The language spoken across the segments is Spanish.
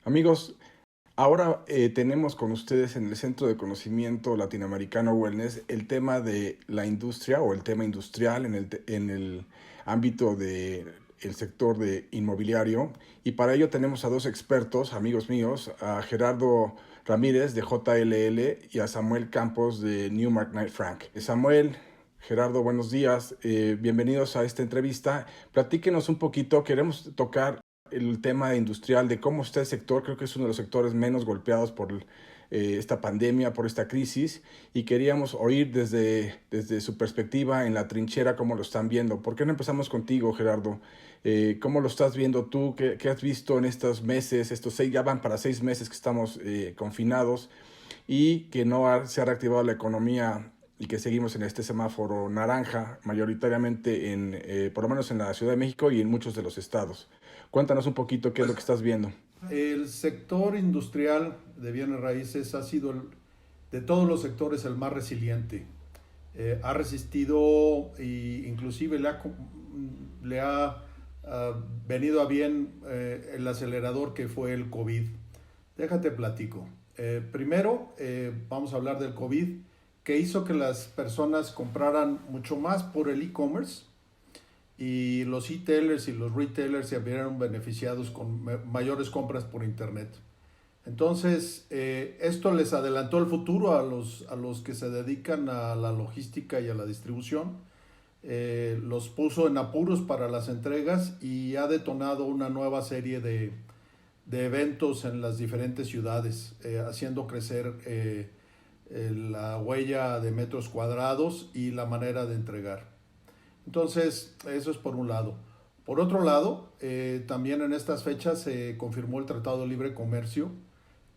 Amigos, ahora tenemos con ustedes en el Centro de Conocimiento Latinoamericano Wellness el tema de la industria o el tema industrial en el ámbito del sector de inmobiliario. Y para ello tenemos a dos expertos, amigos míos, a Gerardo Ramírez de JLL y a Samuel Campos de Newmark Knight Frank. Samuel, Gerardo, buenos días. Bienvenidos a esta entrevista. Platíquenos un poquito, queremos tocar el tema industrial, de cómo está el sector. Creo que es uno de los sectores menos golpeados por esta pandemia, por esta crisis, y queríamos oír desde su perspectiva en la trinchera cómo lo están viendo. ¿Por qué no empezamos contigo, Gerardo? ¿Cómo lo estás viendo tú? ¿Qué has visto en estos meses? Ya van para 6 meses que estamos confinados y que no se ha reactivado la economía y que seguimos en este semáforo naranja, mayoritariamente por lo menos en la Ciudad de México y en muchos de los estados. Cuéntanos un poquito qué es lo que estás viendo. El sector industrial de bienes raíces ha sido, de todos los sectores, el más resiliente. Ha resistido e inclusive le ha venido a bien el acelerador que fue el COVID. Déjate platico. Primero, vamos a hablar del COVID, que hizo que las personas compraran mucho más por el e-commerce y los e-tailers y los retailers se vieron beneficiados con mayores compras por internet. Entonces, esto les adelantó el futuro a los que se dedican a la logística y a la distribución. Los puso en apuros para las entregas y ha detonado una nueva serie de eventos en las diferentes ciudades, haciendo crecer la huella de metros cuadrados y la manera de entregar. Entonces, eso es por un lado. Por otro lado, también en estas fechas se confirmó el Tratado de Libre Comercio,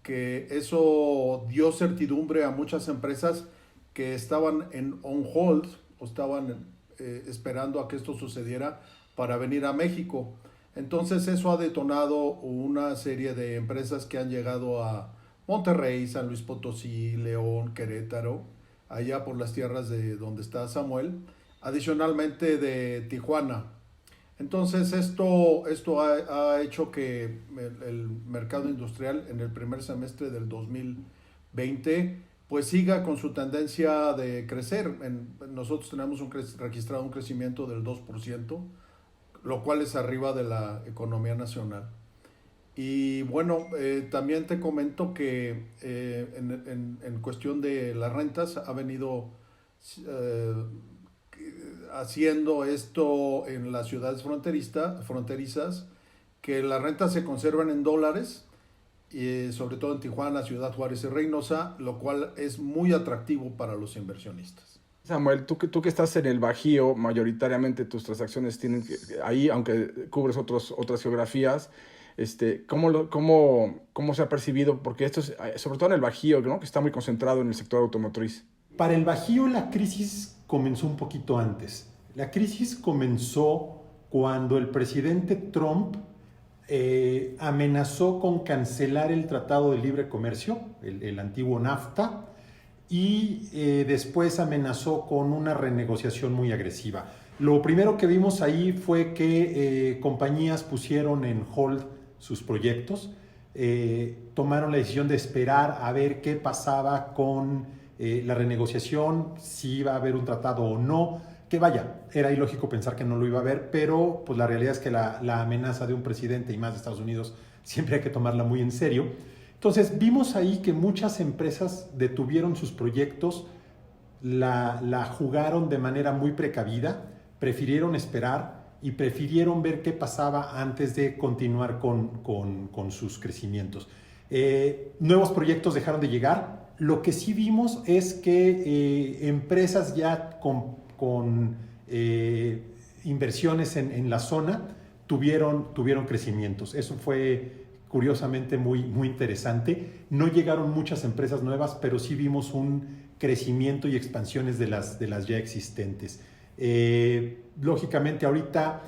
que eso dio certidumbre a muchas empresas que estaban en on hold o estaban esperando a que esto sucediera para venir a México. Entonces eso ha detonado una serie de empresas que han llegado a Monterrey, San Luis Potosí, León, Querétaro, allá por las tierras de donde está Samuel, adicionalmente de Tijuana. Entonces esto ha hecho que el mercado industrial en el primer semestre del 2020 pues siga con su tendencia de crecer. Nosotros tenemos registrado un crecimiento del 2%, lo cual es arriba de la economía nacional. Y bueno, también te comento que en cuestión de las rentas ha venido eh, haciendo esto en las ciudades fronterizas, que las rentas se conservan en dólares, sobre todo en Tijuana, Ciudad Juárez y Reynosa, lo cual es muy atractivo para los inversionistas. Samuel, tú que estás en el Bajío, mayoritariamente tus transacciones tienen ahí, aunque cubres otras geografías. ¿Cómo se ha percibido? Porque esto es, sobre todo en el Bajío, ¿no? Que está muy concentrado en el sector automotriz. Para el Bajío la crisis comenzó un poquito antes. La crisis comenzó cuando el presidente Trump amenazó con cancelar el Tratado de Libre Comercio, el antiguo NAFTA, y después amenazó con una renegociación muy agresiva. Lo primero que vimos ahí fue que compañías pusieron en hold sus proyectos, tomaron la decisión de esperar a ver qué pasaba con la renegociación, si iba a haber un tratado o no, que vaya, era ilógico pensar que no lo iba a haber, pero pues la realidad es que la amenaza de un presidente y más de Estados Unidos siempre hay que tomarla muy en serio. Entonces vimos ahí que muchas empresas detuvieron sus proyectos, la jugaron de manera muy precavida, prefirieron esperar y prefirieron ver qué pasaba antes de continuar con sus crecimientos. Nuevos proyectos dejaron de llegar. Lo que sí vimos es que empresas ya con inversiones en la zona tuvieron crecimientos. Eso fue curiosamente muy interesante. No llegaron muchas empresas nuevas, pero sí vimos un crecimiento y expansiones de las ya existentes. Lógicamente ahorita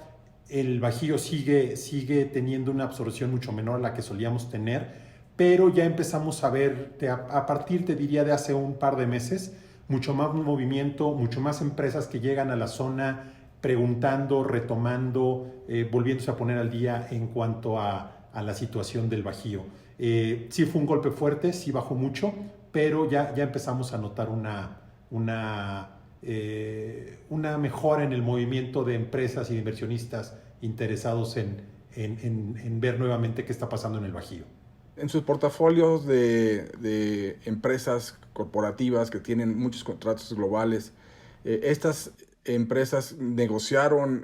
el Bajío sigue teniendo una absorción mucho menor a la que solíamos tener, pero ya empezamos a ver, a partir, te diría, de hace un par de meses, mucho más movimiento, mucho más empresas que llegan a la zona preguntando, retomando, volviéndose a poner al día en cuanto a la situación del Bajío. Sí fue un golpe fuerte, sí bajó mucho, pero ya empezamos a notar una mejora en el movimiento de empresas y de inversionistas interesados en ver nuevamente qué está pasando en el Bajío. En sus portafolios de empresas corporativas que tienen muchos contratos globales, ¿estas empresas negociaron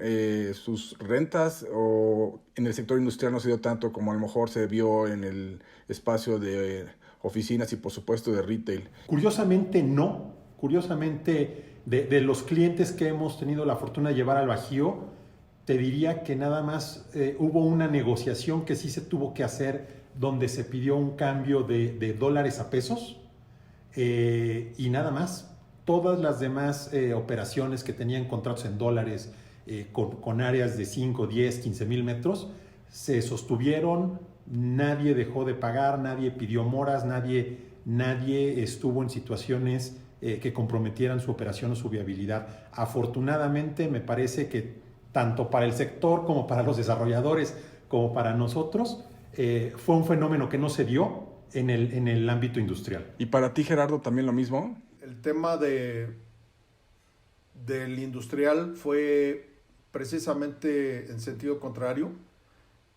sus rentas o en el sector industrial no se dio tanto como a lo mejor se vio en el espacio de oficinas y por supuesto de retail? Curiosamente no. Curiosamente, de los clientes que hemos tenido la fortuna de llevar al Bajío, te diría que nada más hubo una negociación que sí se tuvo que hacer donde se pidió un cambio de dólares a pesos y nada más. Todas las demás operaciones que tenían contratos en dólares con áreas de 5, 10, 15 mil metros se sostuvieron, nadie dejó de pagar, nadie pidió moras, nadie estuvo en situaciones que comprometieran su operación o su viabilidad. Afortunadamente me parece que tanto para el sector como para los desarrolladores como para nosotros fue un fenómeno que no se dio en el ámbito industrial. ¿Y para ti, Gerardo, también lo mismo? El tema del industrial fue precisamente en sentido contrario.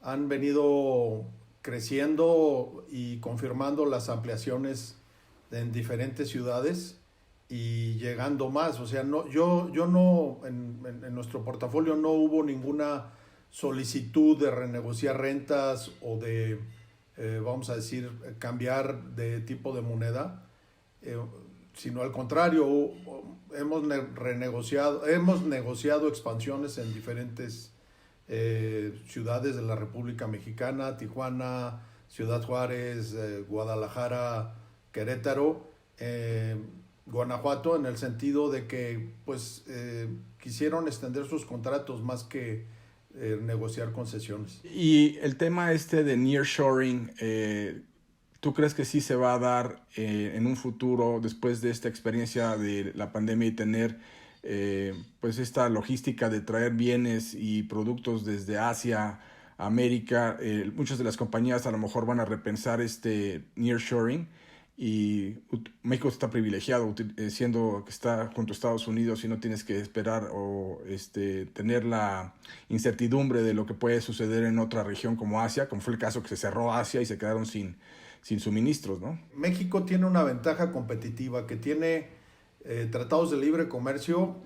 Han venido creciendo y confirmando las ampliaciones en diferentes ciudades y llegando más. O sea, yo no, en nuestro portafolio no hubo ninguna solicitud de renegociar rentas o de, vamos a decir, cambiar de tipo de moneda, sino al contrario, hemos negociado expansiones en diferentes ciudades de la República Mexicana: Tijuana, Ciudad Juárez, Guadalajara, Querétaro, Guanajuato, en el sentido de que pues quisieron extender sus contratos más que negociar concesiones. Y el tema de nearshoring, ¿tú crees que sí se va a dar en un futuro después de esta experiencia de la pandemia y tener pues esta logística de traer bienes y productos desde Asia a América? Muchas de las compañías a lo mejor van a repensar nearshoring y México está privilegiado siendo que está junto a Estados Unidos y no tienes que esperar o tener la incertidumbre de lo que puede suceder en otra región como Asia, como fue el caso que se cerró Asia y se quedaron sin suministros, ¿no? México tiene una ventaja competitiva, que tiene tratados de libre comercio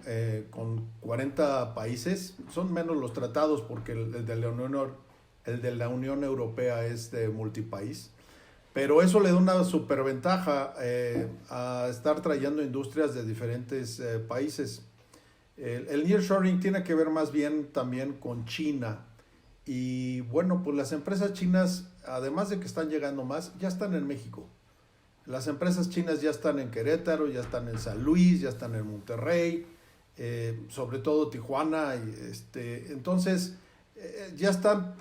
con 40 países. Son menos los tratados porque el de la Unión Europea es de multipaís. Pero eso le da una superventaja a estar trayendo industrias de diferentes países. El nearshoring tiene que ver más bien también con China. Y bueno, pues las empresas chinas, además de que están llegando más, ya están en México. Las empresas chinas ya están en Querétaro, ya están en San Luis, ya están en Monterrey, sobre todo Tijuana. Entonces, ya están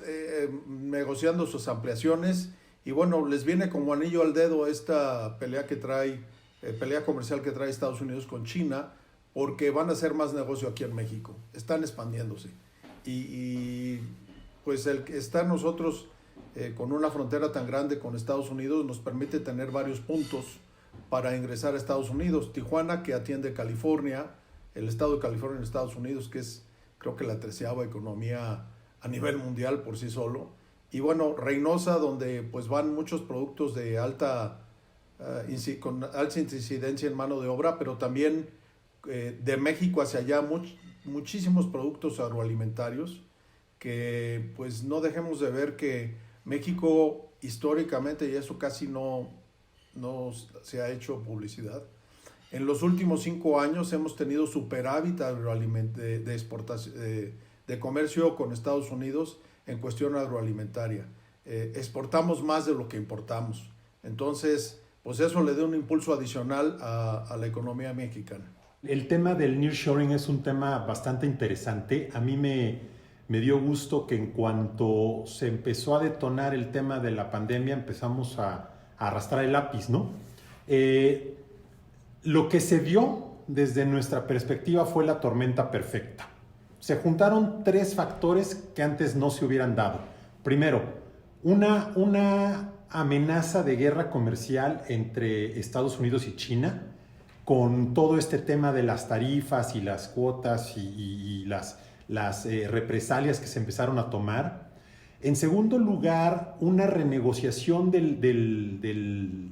negociando sus ampliaciones. Y bueno, les viene como anillo al dedo esta pelea comercial que trae Estados Unidos con China, porque van a hacer más negocio aquí en México. Están expandiéndose. Y pues el que está nosotros con una frontera tan grande con Estados Unidos nos permite tener varios puntos para ingresar a Estados Unidos. Tijuana, que atiende California, el estado de California en Estados Unidos, que es creo que la 13ª economía a nivel mundial por sí solo. Y bueno, Reynosa, donde pues van muchos productos de con alta incidencia en mano de obra, pero también de México hacia allá muchísimos productos agroalimentarios, que pues no dejemos de ver que México históricamente, y eso casi no se ha hecho publicidad, en los últimos 5 años hemos tenido superávit de exportación, de comercio con Estados Unidos en cuestión agroalimentaria. Exportamos más de lo que importamos. Entonces, pues eso le da un impulso adicional a la economía mexicana. El tema del nearshoring es un tema bastante interesante. A mí me dio gusto que en cuanto se empezó a detonar el tema de la pandemia, empezamos a arrastrar el lápiz, ¿no? Lo que se dio desde nuestra perspectiva fue la tormenta perfecta. Se juntaron 3 factores que antes no se hubieran dado. Primero, una amenaza de guerra comercial entre Estados Unidos y China, con todo este tema de las tarifas y las cuotas y las represalias que se empezaron a tomar. En segundo lugar, una renegociación del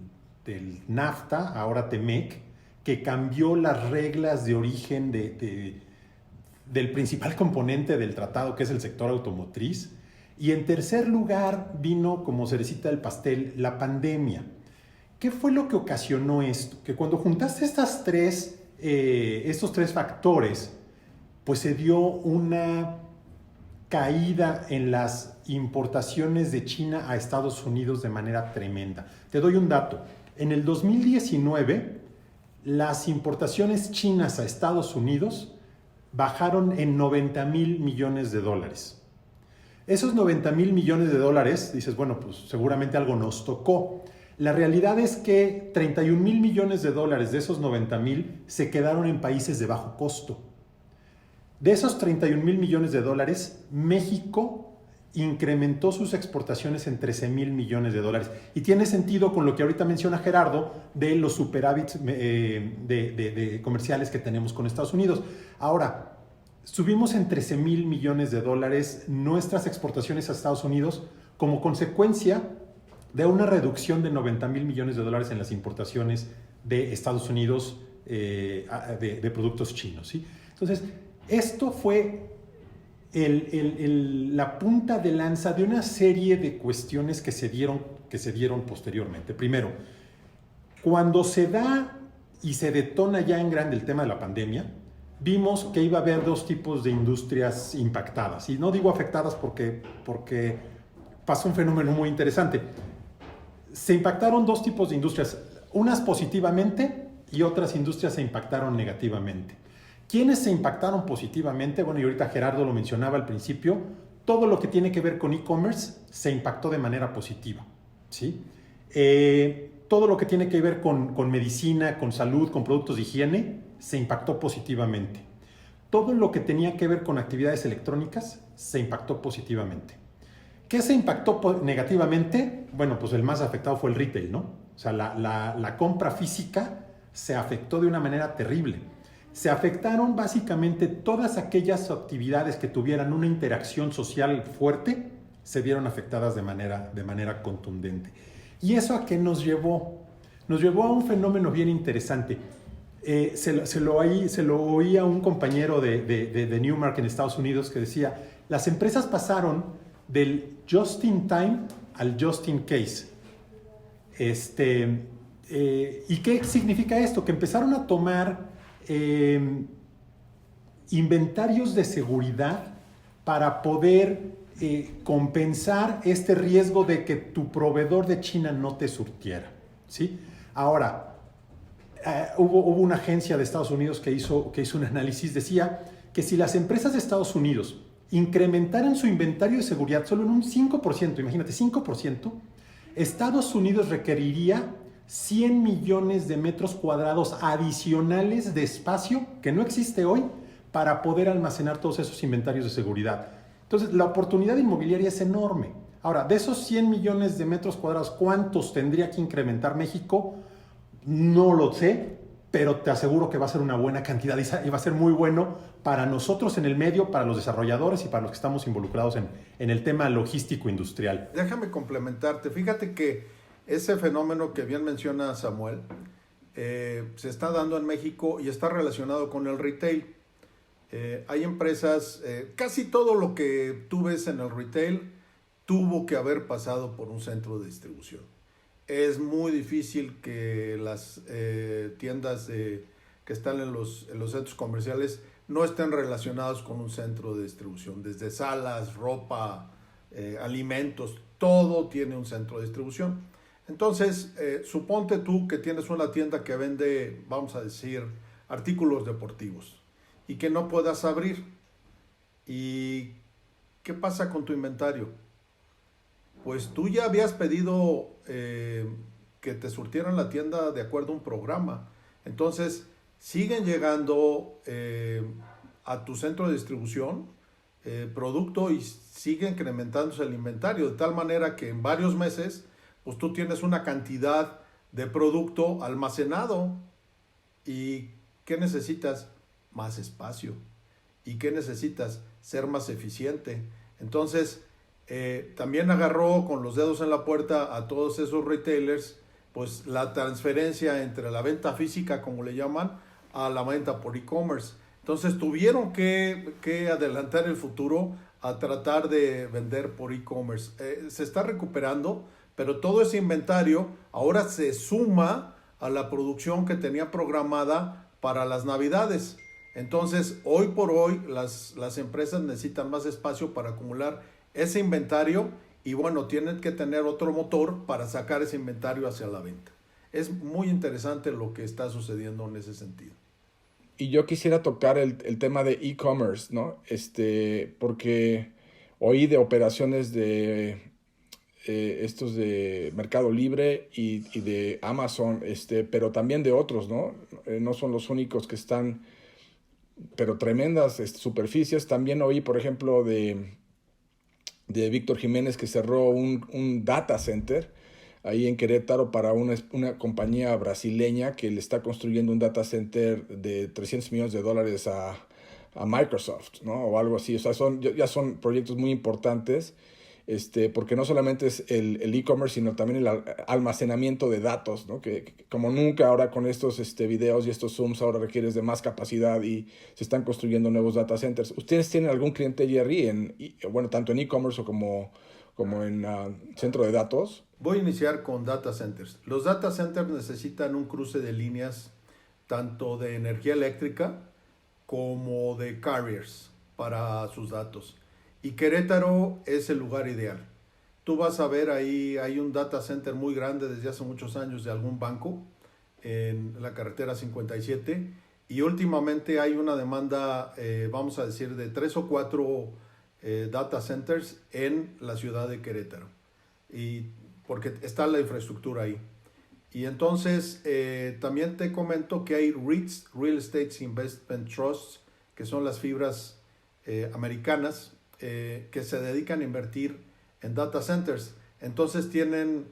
NAFTA, ahora TEMEC, que cambió las reglas de origen del principal componente del tratado, que es el sector automotriz. Y en tercer lugar, vino como cerecita del pastel la pandemia. ¿Qué fue lo que ocasionó esto? Que cuando juntaste estos tres factores, pues se dio una caída en las importaciones de China a Estados Unidos de manera tremenda. Te doy un dato. En el 2019, las importaciones chinas a Estados Unidos bajaron en $90,000 millones. Esos $90,000 millones, dices, bueno, pues seguramente algo nos tocó. La realidad es que $31,000 millones de esos 90,000 se quedaron en países de bajo costo. De esos $31,000 millones, México incrementó sus exportaciones en $13,000 millones. Y tiene sentido con lo que ahorita menciona Gerardo de los superávits de comerciales que tenemos con Estados Unidos. Ahora, subimos en $13,000 millones nuestras exportaciones a Estados Unidos como consecuencia de una reducción de $90,000 millones en las importaciones de Estados Unidos de productos chinos, ¿sí? Entonces, esto fue la punta de lanza de una serie de cuestiones que se dieron posteriormente. Primero, cuando se da y se detona ya en grande el tema de la pandemia, vimos que iba a haber dos tipos de industrias impactadas. Y no digo afectadas porque pasó un fenómeno muy interesante. Se impactaron dos tipos de industrias, unas positivamente y otras industrias se impactaron negativamente. ¿Quiénes se impactaron positivamente? Bueno, y ahorita Gerardo lo mencionaba al principio, todo lo que tiene que ver con e-commerce se impactó de manera positiva, ¿sí? Todo lo que tiene que ver con medicina, con salud, con productos de higiene, se impactó positivamente. Todo lo que tenía que ver con actividades electrónicas se impactó positivamente. ¿Qué se impactó negativamente? Bueno, pues el más afectado fue el retail, ¿no? O sea, la compra física se afectó de una manera terrible. Se afectaron básicamente todas aquellas actividades que tuvieran una interacción social fuerte, se vieron afectadas de manera contundente. ¿Y eso a qué nos llevó? Nos llevó a un fenómeno bien interesante. Se lo oí a un compañero de Newmark en Estados Unidos que decía, las empresas pasaron del just in time al just in case. ¿Y qué significa esto? Que empezaron a tomar inventarios de seguridad para poder compensar este riesgo de que tu proveedor de China no te surtiera, ¿sí? Ahora, hubo una agencia de Estados Unidos que hizo un análisis, decía que si las empresas de Estados Unidos incrementaran su inventario de seguridad solo en un 5%, imagínate, 5%, Estados Unidos requeriría 100 millones de metros cuadrados adicionales de espacio que no existe hoy para poder almacenar todos esos inventarios de seguridad. Entonces, la oportunidad inmobiliaria es enorme. Ahora, de esos 100 millones de metros cuadrados, ¿cuántos tendría que incrementar México? No lo sé, pero te aseguro que va a ser una buena cantidad y va a ser muy bueno para nosotros en el medio, para los desarrolladores y para los que estamos involucrados en el tema logístico industrial. Déjame complementarte. Fíjate que ese fenómeno que bien menciona Samuel se está dando en México y está relacionado con el retail. Hay empresas, casi todo lo que tú ves en el retail tuvo que haber pasado por un centro de distribución. Es muy difícil que las tiendas que están en los centros comerciales no estén relacionados con un centro de distribución. Desde salas, ropa, alimentos, todo tiene un centro de distribución. Entonces, suponte tú que tienes una tienda que vende, vamos a decir, artículos deportivos y que no puedas abrir. ¿Y qué pasa con tu inventario? Pues tú ya habías pedido que te surtieran la tienda de acuerdo a un programa. Entonces, siguen llegando a tu centro de distribución producto y sigue incrementándose el inventario, de tal manera que en varios meses pues tú tienes una cantidad de producto almacenado. ¿Y qué necesitas? Más espacio. ¿Y qué necesitas? Ser más eficiente. Entonces, también agarró con los dedos en la puerta a todos esos retailers, pues la transferencia entre la venta física, como le llaman, a la venta por e-commerce. Entonces tuvieron que adelantar el futuro a tratar de vender por e-commerce. Se está recuperando, pero todo ese inventario ahora se suma a la producción que tenía programada para las navidades. Entonces, hoy por hoy, las empresas necesitan más espacio para acumular ese inventario y bueno, tienen que tener otro motor para sacar ese inventario hacia la venta. Es muy interesante lo que está sucediendo en ese sentido. Y yo quisiera tocar el tema de e-commerce, ¿no? Porque oí de operaciones de estos de Mercado Libre y de Amazon, pero también de otros, ¿no? No son los únicos que están, pero tremendas superficies. También oí, por ejemplo, de Víctor Jiménez que cerró un data center ahí en Querétaro para una compañía brasileña que le está construyendo un data center de $300 millones a Microsoft, ¿no? O algo así. O sea, ya son proyectos muy importantes, porque no solamente es el e-commerce, sino también el almacenamiento de datos, ¿no? Que como nunca ahora con estos videos y estos Zooms ahora requieres de más capacidad y se están construyendo nuevos data centers. ¿Ustedes tienen algún cliente, Jerry, bueno, tanto en e-commerce o como en centro de datos? Voy a iniciar con data centers. Los data centers necesitan un cruce de líneas tanto de energía eléctrica como de carriers para sus datos. Y Querétaro es el lugar ideal. Tú vas a ver ahí, hay un data center muy grande desde hace muchos años de algún banco en la carretera 57 y últimamente hay una demanda, vamos a decir, de 3 o 4 data centers en la ciudad de Querétaro. Y porque está la infraestructura ahí. Y entonces también te comento que hay REITs, Real Estate Investment Trusts, que son las fibras americanas, que se dedican a invertir en data centers. Entonces tienen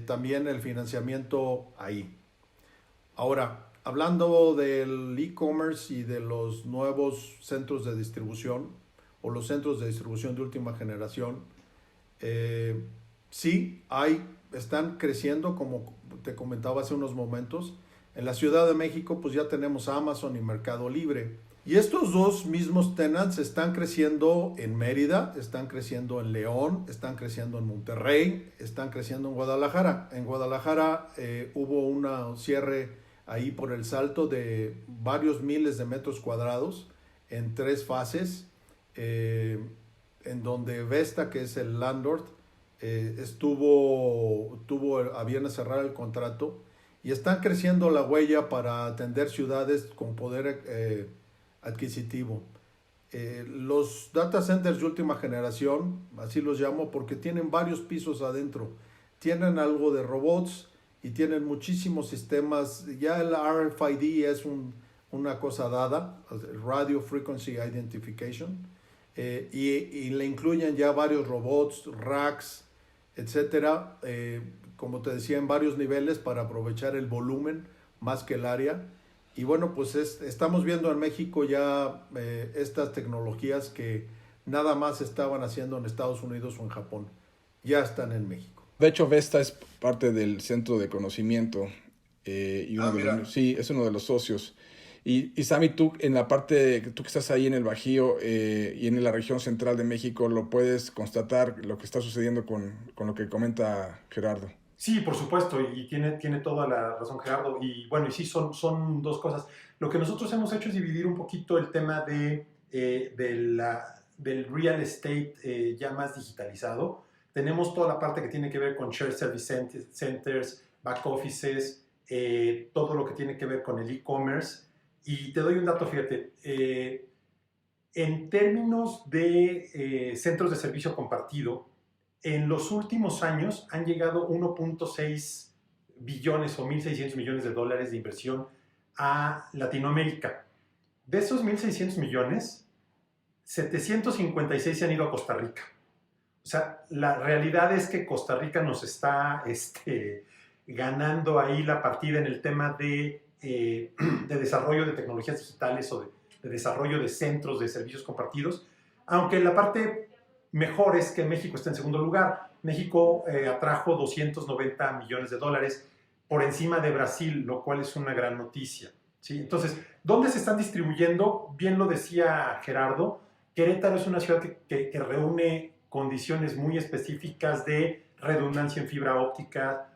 también el financiamiento ahí. Ahora, hablando del e-commerce y de los nuevos centros de distribución o los centros de distribución de última generación, sí, están creciendo, como te comentaba hace unos momentos. En la Ciudad de México, pues ya tenemos Amazon y Mercado Libre. Y estos dos mismos tenants están creciendo en Mérida, están creciendo en León, están creciendo en Monterrey, están creciendo en Guadalajara. En Guadalajara hubo un cierre ahí por el Salto de varios miles de metros cuadrados en 3 fases, en donde Vesta, que es el landlord, tuvo a bien cerrar el contrato y están creciendo la huella para atender ciudades con poder adquisitivo. Los data centers de última generación, así los llamo, porque tienen varios pisos adentro, tienen algo de robots y tienen muchísimos sistemas. Ya el RFID es una cosa dada, el Radio Frequency Identification, y le incluyen ya varios robots, racks, etcétera, como te decía, en varios niveles para aprovechar el volumen más que el área. Y bueno, pues estamos viendo en México ya estas tecnologías que nada más estaban haciendo en Estados Unidos o en Japón. Ya están en México. De hecho, Vesta es parte del centro de conocimiento y sí, es uno de los socios. Y Sammy, tú en la parte, tú que estás ahí en el Bajío y en la región central de México, ¿lo puedes constatar lo que está sucediendo con lo que comenta Gerardo? Sí, por supuesto, y tiene toda la razón Gerardo. Y bueno, y sí, son dos cosas. Lo que nosotros hemos hecho es dividir un poquito el tema del real estate ya más digitalizado. Tenemos toda la parte que tiene que ver con shared service centers, back offices, todo lo que tiene que ver con el e-commerce. Y te doy un dato, fíjate, en términos de centros de servicio compartido, en los últimos años han llegado 1.6 billones o 1.600 millones de dólares de inversión a Latinoamérica. De esos 1.600 millones, 756 se han ido a Costa Rica. O sea, la realidad es que Costa Rica nos está ganando ahí la partida en el tema de desarrollo de tecnologías digitales o de desarrollo de centros de servicios compartidos, aunque la parte mejor es que México está en segundo lugar. México atrajo $290 millones por encima de Brasil, lo cual es una gran noticia, ¿sí? Entonces, ¿dónde se están distribuyendo? Bien lo decía Gerardo, Querétaro es una ciudad que reúne condiciones muy específicas de redundancia en fibra óptica,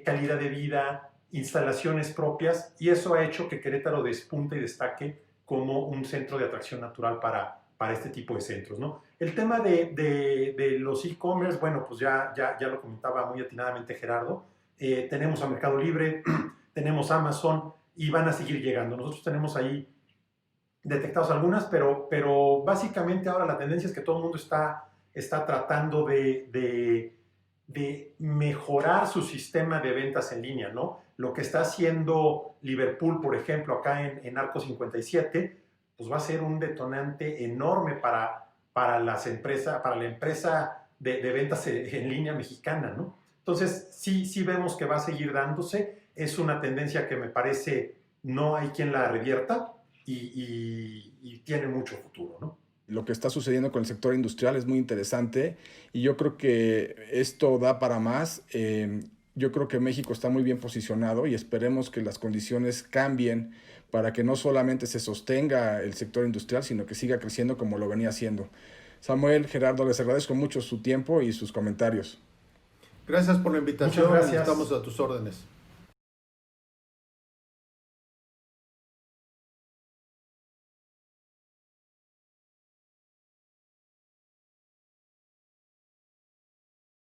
calidad de vida, instalaciones propias, y eso ha hecho que Querétaro despunte y destaque como un centro de atracción natural para este tipo de centros, ¿no? El tema de los e-commerce, bueno, pues ya lo comentaba muy atinadamente Gerardo. Tenemos a Mercado Libre, tenemos Amazon y van a seguir llegando. Nosotros tenemos ahí detectados algunas, pero básicamente ahora la tendencia es que todo el mundo está tratando de mejorar su sistema de ventas en línea, ¿no? Lo que está haciendo Liverpool, por ejemplo, acá en Arco 57, pues va a ser un detonante enorme para la empresa de ventas en línea mexicana, ¿no? Entonces, sí vemos que va a seguir dándose. Es una tendencia que me parece no hay quien la revierta y tiene mucho futuro, ¿no? Lo que está sucediendo con el sector industrial es muy interesante y yo creo que esto da para más. Yo creo que México está muy bien posicionado y esperemos que las condiciones cambien para que no solamente se sostenga el sector industrial, sino que siga creciendo como lo venía haciendo. Samuel, Gerardo, les agradezco mucho su tiempo y sus comentarios. Gracias por la invitación. Muchas gracias. Estamos a tus órdenes.